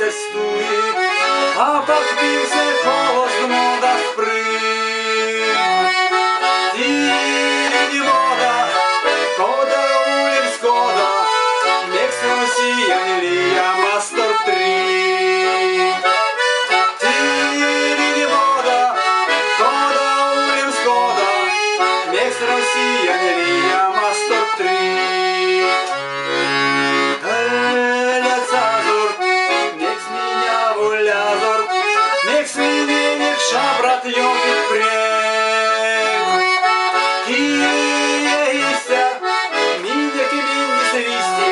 се стуи, а пак пил се холодно да спри. Ти вода, кода улим скода, мекс Росия Лия Мастер 3. Ти вода, кода улим скода, мекс Росия Лия Мастер 3. Брат йопит прем, киеися, миняки минди свисти,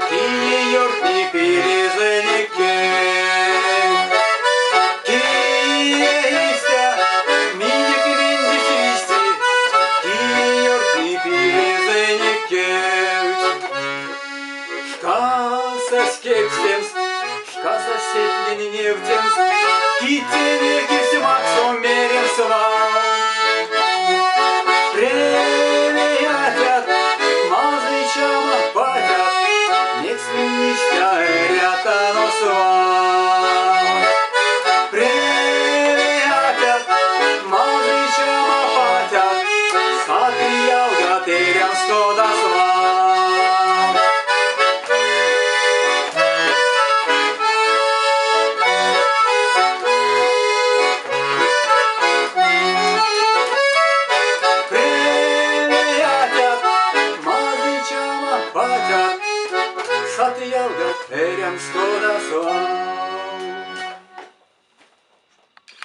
кие йортни перезанике. Киеися, миняки минди свисти, кие йортни перезанике. Шкаса скексемс, шкаса сетлини невтемс, ките веки максом мерен с вам. Приятят, мазычам патят, не свиничка рята нос вам.